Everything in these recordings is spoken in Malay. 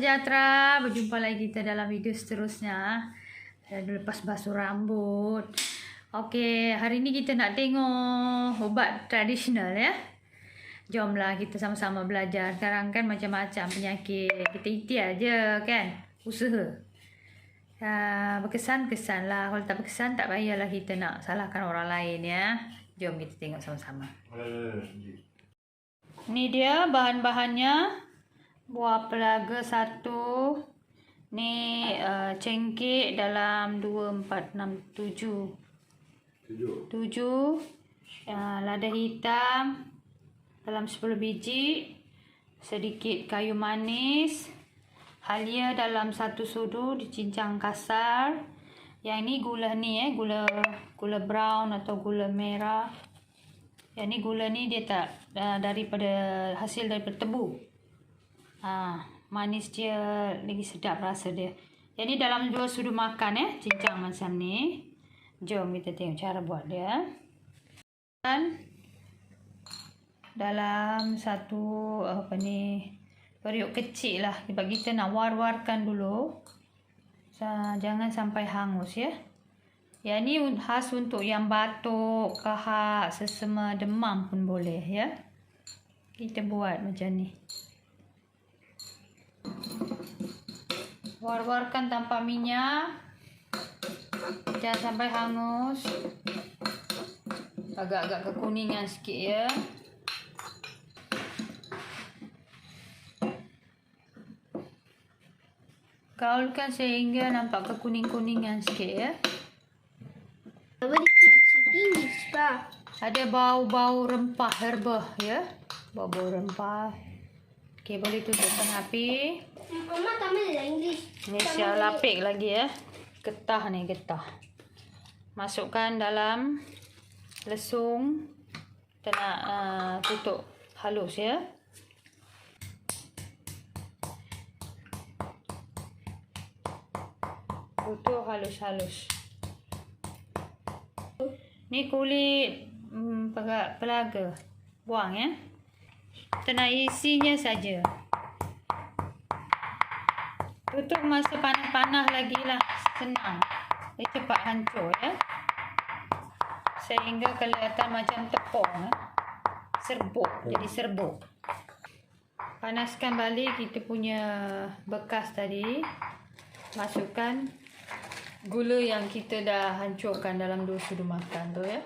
sejahtera. Berjumpa lagi kita dalam video seterusnya. Lepas basuh rambut. Okey, hari ni kita nak tengok ubat tradisional ya. Jomlah kita sama-sama belajar. Sekarang kan macam-macam penyakit. Kita ikhtiar je kan. Usaha. Berkesan-kesan lah. Kalau tak berkesan tak payahlah kita nak salahkan orang lain ya. Jom kita tengok sama-sama. Ni dia bahan-bahannya. Buah pelaga 1. Ni cengkeh dalam 2, 4, 6, 7. Lada hitam dalam 10 biji. Sedikit kayu manis. Halia dalam 1 sudu dicincang kasar. Yang ni gula ni gula brown atau gula merah. Yang ni gula ni dia tak daripada hasil daripada tebu. Manis dia lagi sedap rasa dia. Jadi dalam 2 sudu makan cincang macam ni. Jom kita tengok cara buat dia. Dan dalam satu periuk kecil lah. Sebab kita nak war-warkan dulu. Jangan sampai hangus ya. Yang ni khas untuk yang batuk, kahak, sesama, demam pun boleh ya. Kita buat macam ni. War-warkan tanpa minyak. Jangan sampai hangus. Agak-agak kekuningan sikit ya. Gaulkan sehingga nampak kekuning-kuningan sikit ya. Ada bau-bau rempah herba ya. Bau-bau rempah. Okey, boleh tutupkan api. Mama tamil dah English. Ni siap lapik lagi ya. Getah ni, getah. Masukkan dalam lesung. Kita nak tutup halus ya. Tutup halus-halus. Ni kulit pelaga. Buang ya. Kita nak isinya saja. Tutup masa panas-panas lagi lah. Senang. Dia cepat hancur ya. Sehingga kelihatan macam tepung ya. Serbuk. Jadi serbuk. Panaskan balik kita punya bekas tadi. Masukkan gula yang kita dah hancurkan dalam 2 sudu makan tu ya.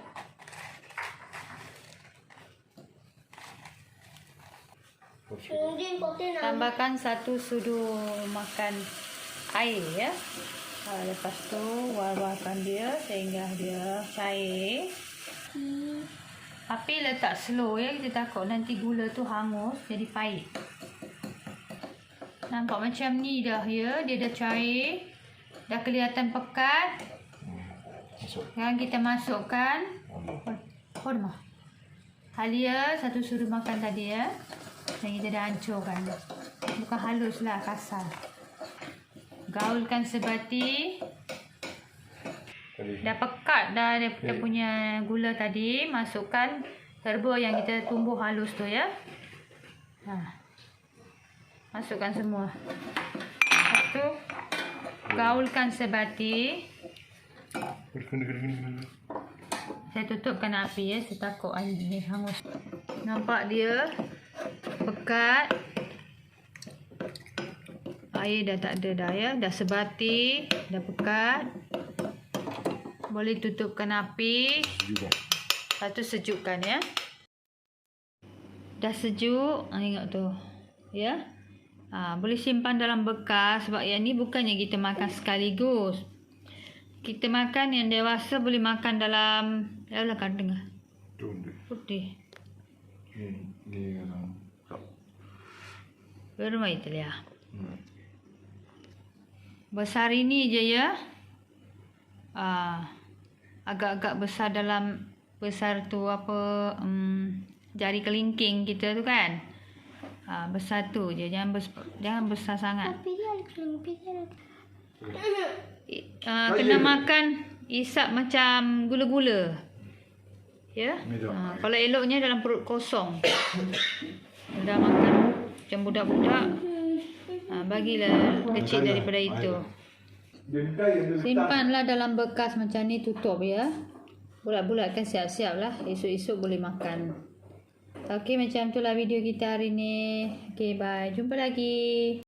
Tambahkan 1 sudu makan air ya. Lepas tu war-warkan dia sehingga dia cair. Api letak slow ya. Kita takut nanti gula tu hangus jadi pahit. Nampak macam ni dah ya. Dia dah cair. Dah kelihatan pekat. Sekarang kita masukkan halia 1 sudu makan tadi ya. Yang kita dah hancurkan. Bukan halus lah, kasar. Gaulkan sebati. Dah pekat dah dia punya gula tadi. Masukkan herba yang kita tumbuh halus tu ya. Masukkan semua. Lepas tu gaulkan sebati. Saya tutupkan api ya. Saya takut air ni hangus. Nampak dia pekat. Air dah tak ada dah ya. Dah sebati. Dah pekat. Boleh tutupkan api. Lepas tu sejukkan ya. Dah sejuk. Tengok tu. Ya. Boleh simpan dalam bekas. Sebab yang ni bukannya kita makan sekaligus. Kita makan yang dewasa boleh makan dalam. Yalah kan tengah. Putih. Ni bermai telia. Besar ini je ya. Agak-agak besar dalam besar tu jari kelingking kita tu kan. Besar tu je, jangan besar sangat. Kena makan isap macam gula-gula. Ya. Kalau eloknya dalam perut kosong. Dah makan macam budak-budak. Bagilah kecil daripada itu. Simpanlah dalam bekas macam ni, tutup ya. Bulat-bulatkan siap-siap lah. Esok-esok boleh makan. Okey, macam itulah video kita hari ni. Okey, bye. Jumpa lagi.